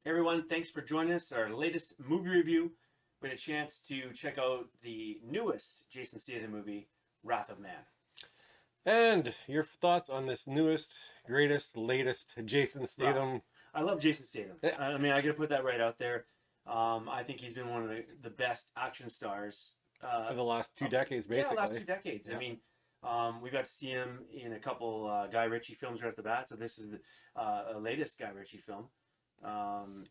Everyone, thanks for joining us. Our latest movie review. We had a chance to check out the newest Jason Statham movie, Wrath of Man. And your thoughts on this newest, greatest, latest Jason Wow, Statham I love Jason Statham. eh, I mean, I got to put that right out there. I think he's been one of the best action stars of the last two of decades, yeah, last basically? 2 decades. I Yeah. mean, we got to see him in a couple Guy Ritchie films right off the bat. So this is the latest Guy Ritchie film. Um,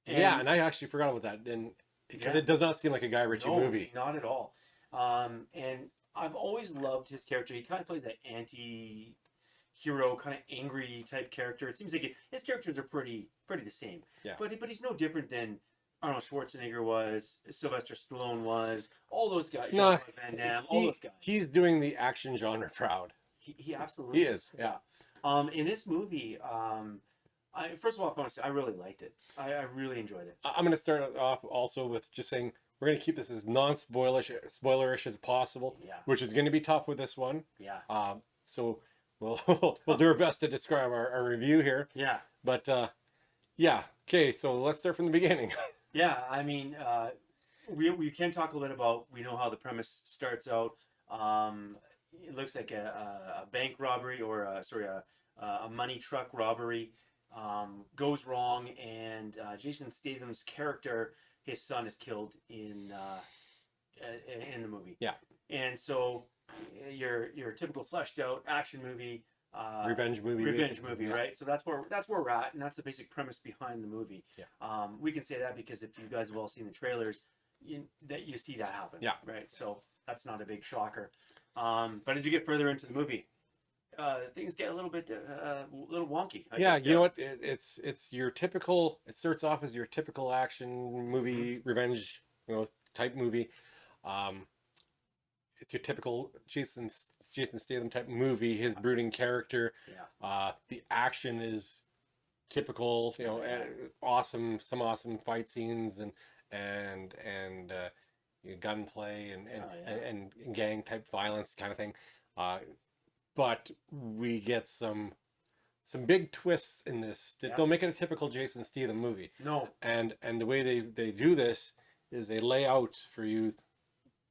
Yeah, and and I actually forgot about that, and because yeah, it does not seem like a Guy Ritchie no, movie. not at all. And I've always loved his character. He kind of plays that anti-hero, kind of angry type character. It seems like his characters are pretty the same. Yeah. But he's no different than Arnold Schwarzenegger was, Sylvester Stallone was, all those guys, Jean No, Claude Van Damme, all those he guys. he's doing the action genre proud. He He absolutely is. is. Yeah. Yeah. In this movie, first of all, I want to say I really liked it. I really enjoyed it. I'm going to start off also with just saying we're going to keep this as spoilerish as possible, Yeah. which is going to be tough with this one. Yeah. So we'll we'll do our best to describe our review here. Yeah. But yeah, okay. So let's start from the beginning. Yeah, I mean, we can talk a little bit about. We know how the premise starts out. It looks like a bank robbery or a money truck robbery goes wrong, and Jason Statham's character, his son, is killed in the movie. Yeah, And so your typical fleshed out action movie, revenge movie, revenge basically. movie, Yeah, right? So that's where we're at, and that's the basic premise behind the movie. yeah, We can say that because if you guys have all seen the trailers, that you see that happen, yeah. right? So that's not a big shocker. But as you get further into the movie, things get a little wonky, I Yeah, guess. you Yeah. know what? It's your typical. It starts off as your typical action Mm-hmm. movie, revenge, type movie. Um, it's your typical Jason Statham type movie. His brooding character. Yeah. The action is typical. Oh yeah. Some awesome fight scenes and gunplay Oh yeah. and gang type violence kind of thing. Uh, but we get some big twists in this that Yeah. don't make it a typical Jason Statham movie. No. And the way they do this is they lay out for you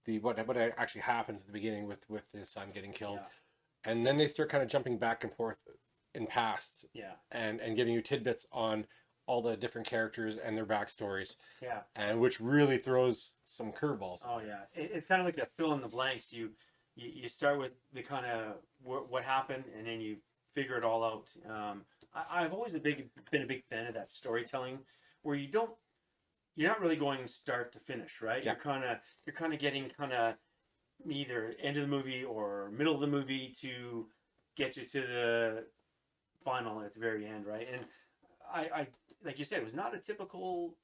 the what actually happens at the beginning with his son getting killed, Yeah. and then they start kind of jumping back and forth in past Yeah. and giving you tidbits on all the different characters and their backstories, Yeah. and which really throws some curveballs. Oh yeah, it's kind of like that fill in the blanks. You start with the kind of what happened, and then you figure it all out. I've always been a big fan of that storytelling, where you're not really going start to finish, right? Yeah, You're kind of getting kind of either end of the movie or middle of the movie to get you to the final at the very end, right? And I like you said, it was not a typical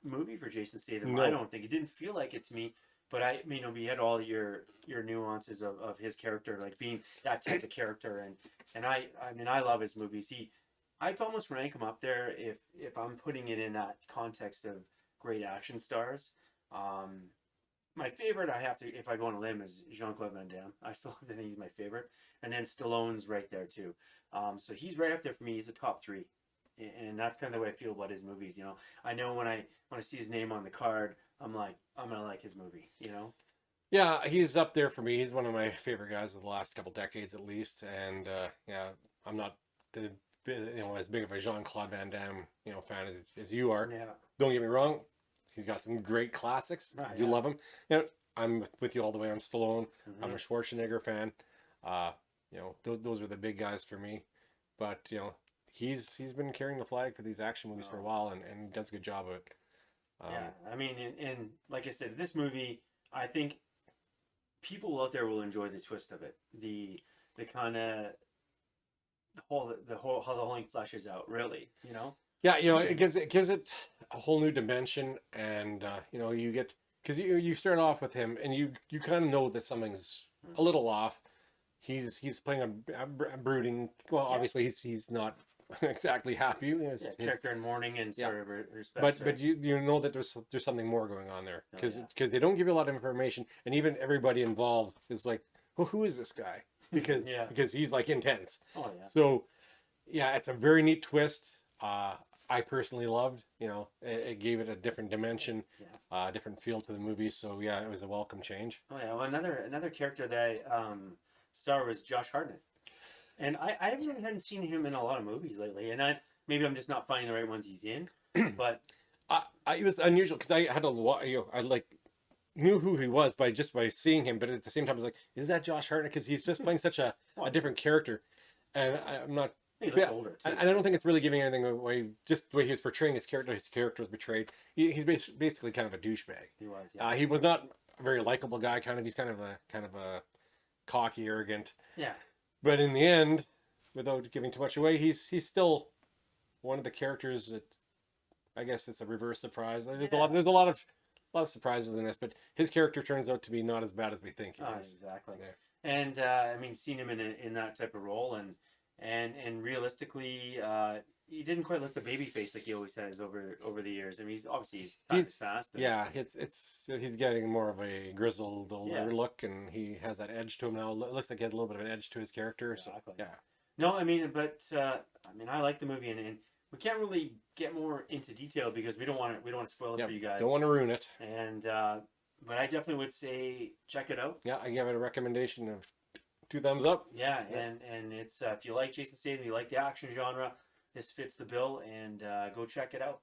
movie for Jason Statham. I no, don't think it didn't feel like it to me. But we had all your nuances of his character, like being that type of character, and I mean, I love his movies. I'd almost rank him up there if I'm putting it in that context of great action stars. Um, my favorite, I have to, if I go on a limb, is Jean Claude Van Damme. I still think he's my favorite, and then Stallone's right there too. So he's right up there for me. He's a top three, and that's kind of the way I feel about his movies. I know when I see his name on the card, I'm like, I'm gonna like his movie. yeah, he's up there for me. He's one of my favorite guys of the last couple decades at least, and yeah, I'm not the as big of a Jean Claude Van Damme fan as you are. Yeah. Don't get me wrong, he's got some great classics. Ah, I do yeah. love him. I'm with you all the way on Stallone. I'm Mm-hmm. a Schwarzenegger fan. Uh, those are the big guys for me. But he's been carrying the flag for these action movies for a Oh, while, and does a good job of it. yeah. Um, I mean, and like I said, this movie, I think people out there will enjoy the twist of it. The kind of the whole how the whole thing fleshes out. Really. yeah, I think it gives it a whole new dimension, and you get because you start off with him, and you kind of know that something's a little off. He's playing a brooding. Well, yeah. obviously he's not exactly happy. Yeah, character in mourning and Yeah, sort of respects, but right? you know that there's something more going on there Oh because yeah. they don't give you a lot of information, and even everybody involved is like, well, who is this guy? Because Yeah. he's like intense. Oh yeah. So yeah, it's a very neat twist. I personally loved. You know, it gave it a different dimension, Yeah. different feel to the movie. So yeah, it was a welcome change. Oh yeah. Well, another character that star was Josh Hartnett, and I really hadn't seen him in a lot of movies lately, and maybe I'm just not finding the right ones he's in, but It was unusual because I had I like knew who he was by seeing him, but at the same time, I was like, is that Josh Hartnett? Because he's just playing such a different character, and I'm not. he looks older too. And I don't think it's really giving anything away. Just the way he was portraying his character was betrayed. He's basically kind of a douchebag. He was. Yeah. He was not a very likable guy. He's kind of a cocky, arrogant. Yeah. But in the end, without giving too much away, he's still one of the characters that I guess it's a reverse surprise. There's a lot of surprises in this, but his character turns out to be not as bad as we think he Oh, is. exactly. Yeah. And I mean, seeing him in that type of role, and realistically, he didn't quite look the baby face like he always has over the years. I mean, he's obviously He's fast. Yeah, he's getting more of a grizzled older Yeah. look, and he has that edge to him now. It looks like he has a little bit of an edge to his character. Exactly. So yeah, No, I mean, but I mean, I like the movie, and we can't really get more into detail because we don't want to spoil it yeah, for you guys. don't want to ruin it. And but I definitely would say check it out. Yeah, I give it a recommendation of 2 thumbs up. Yeah, Yeah. and it's if you like Jason Statham, you like the action genre, this fits the bill, and go check it out.